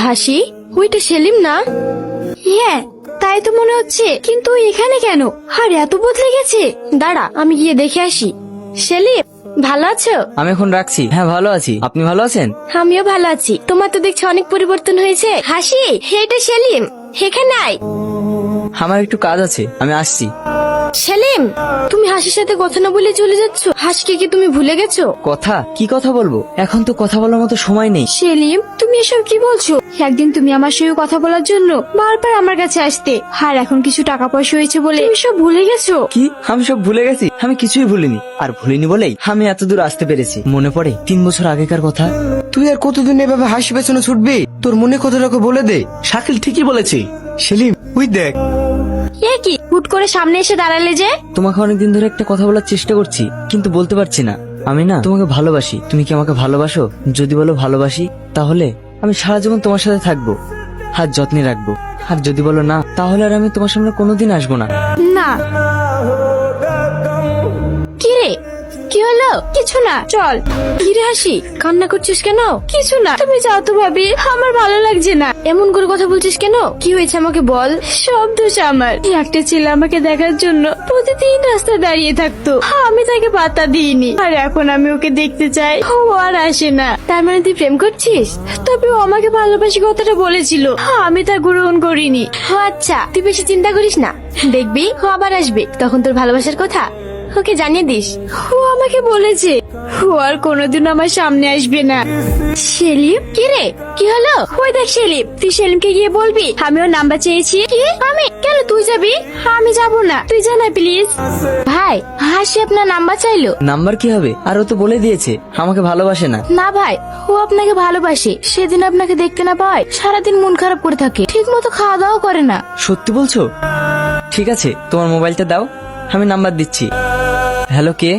হাসি, ওইটা সেলিম না? হ্যাঁ, তাই তো মনে হচ্ছে, কিন্তু ও এখানে কেন? আর এত বদলে গেছে। দাঁড়া, আমি গিয়ে দেখে আসি। সেলিম, ভালো আছো? আমি এখন রাখছি। হ্যাঁ ভালো আছি, আপনি ভালো আছেন? আমিও ভালো আছি। তোমার তো দেখছি অনেক পরিবর্তন হয়েছে। হাসি, এটা সেলিম, এখানে আয়। আমার একটু কাজ আছে, আমি আসছি। সেলিম, তুমি হাসির সাথে কথা না বলে চলে যাচ্ছ। হাসিকে কি তুমি ভুলে গেছো? কথা? কি কথা বলবো? এখন তো কথা বলার মতো সময় নেই। সেলিম, তুমি এসব কি বলছো? একদিন তুমি আমার সঙ্গে কথা বলার জন্য বারবার আমার কাছে আসতে, আর এখন কিছু টাকা পয়সা হয়েছে বলে তুমি সব ভুলে গেছো। কি? আমি সব ভুলে গেছি? আমি কিছুই ভুলিনি, আর ভুলিনি বলেই আমি এত দূর আসতে পেরেছি। মনে পড়ে 3 বছর আগেকার কথা। তুই আর কতদিন এভাবে হাসি পেছনে ছুটবি? তোর মনে কথাটাকে বলে দে। শাকিল ঠিকই বলেছে। সেলিম, ওই দেখ। এ কি, হুট করে সামনে এসে দাঁড়ালে যে? তোমাকে অনেকদিন ধরে একটা কথা বলার চেষ্টা করছি, কিন্তু বলতে পারছি না। আমি না তোমাকে ভালোবাসি। তুমি কি আমাকে ভালোবাসো? যদি বলো ভালোবাসি, তাহলে আমি সারা জীবন তোমার সাথে থাকবো, আর যত্নে রাখবো। আর যদি বলো না, তাহলে আর আমি তোমার সামনে কোনোদিন আসবো না। না। কি রে, কি হলো? কিছু না, চল। কি রে হাসি, কান্না করছিস কেন? কিছু না, তুমি যাও তো ভাবি, আমার ভালো লাগছে না। এমন করে কথা বলছিস কেন? কি হয়েছে আমাকে বল। সব দোষ আমার। একটা ছেলে আমাকে দেখার জন্য প্রতিদিন রাস্তায় দাঁড়িয়ে থাকতো, আমি তাকে পাত্তা দিইনি। আর এখন আমি ওকে দেখতে চাই, ও আর আসে না। তার মানে তুই প্রেম করছিস? তবে ও আমাকে ভালোবাসি কথাটা বলেছিল, আমি তা গ্রহণ করিনি। ও আচ্ছা, তুই বেশি চিন্তা করিস না, দেখবি ও আবার আসবে, তখন তোর ভালোবাসার কথা ওকে জানিয়ে দিস। ও আমাকে বলেছে ও আর কোনোদিন আমার সামনে আসবে না। সেলিম, কি রে, কি হলো? ওই দেখ সেলিম, তুই সেলিমকে গিয়ে বলবি আমি ওর নাম্বার চেয়েছি। কি? আমি কেন? তুই যাবি? আমি যাব না, তুই জানা প্লিজ। ভাই, হাসি আপনার নাম্বার চাইলো। নাম্বার কি হবে? আর ও তো বলে দিয়েছে আমাকে ভালোবাসে না। না ভাই, ও আপনাকে ভালোবাসে। সেদিন আপনাকে দেখতে না পায় সারাদিন মন খারাপ করে থাকে, ঠিক মতো খাওয়া দাওয়া করে না। সত্যি বলছো? ঠিক আছে, তোমার মোবাইলটা দাও, আমি নাম্বার দিচ্ছি। হ্যালো, কে?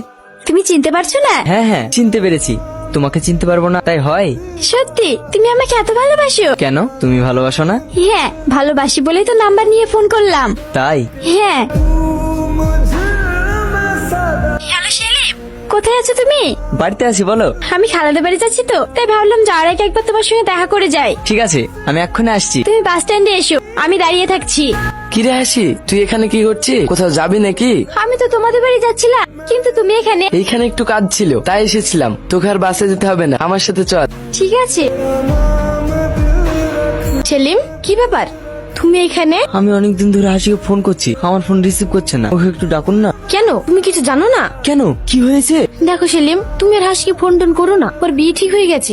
তুমি চিনতে পারছো না? হ্যাঁ হ্যাঁ, চিনতে পেরেছি। তোমাকে চিনতে পারবো না তাই হয়? সত্যি তুমি আমাকে এত ভালোবাসো? কেন, তুমি ভালোবাসো না? হ্যাঁ, ভালোবাসি বলেই তো নাম্বার নিয়ে ফোন করলাম। তাই? হ্যাঁ। হ্যালো সেলিম, কোথায় আছো তুমি? বাড়িতে আছি, বলো। আমি খালাদের বাড়ি যাচ্ছি তো, তাই ভাবলাম যাওয়ার আগে একবার তোমার সঙ্গে দেখা করে যাই। ঠিক আছে, আমি এক্ষুনি আসছি। তুমি বাস স্ট্যান্ডে এসো, আমি দাঁড়িয়ে থাকছি। কিরে হাসি, তুই এখানে কি করছিস? কোথাও যাবি নাকি? আমি তো তোমাদের বাড়ি যাচ্ছিলাম, কিন্তু তুমি এখানে। এইখানে একটু কাজ ছিল তাই এসেছিলাম। তোকে আর বাসে যেতে হবে না, আমার সাথে চল। ঠিক আছে। সেলিম, কি ব্যাপার, তুমি এখানে? আমি অনেকদিন ধরে হাসিকে ফোন করছি, আমার ফোন রিসিভ করছে না। ওকে একটু ডাকুন না। কেন, তুমি কিছু জানো না? কেন, কি হয়েছে? দেখো সেলিম, তুমি আর হাসিকে ফোন টোন করো না, ওর বিয়ে ঠিক হয়ে গেছে।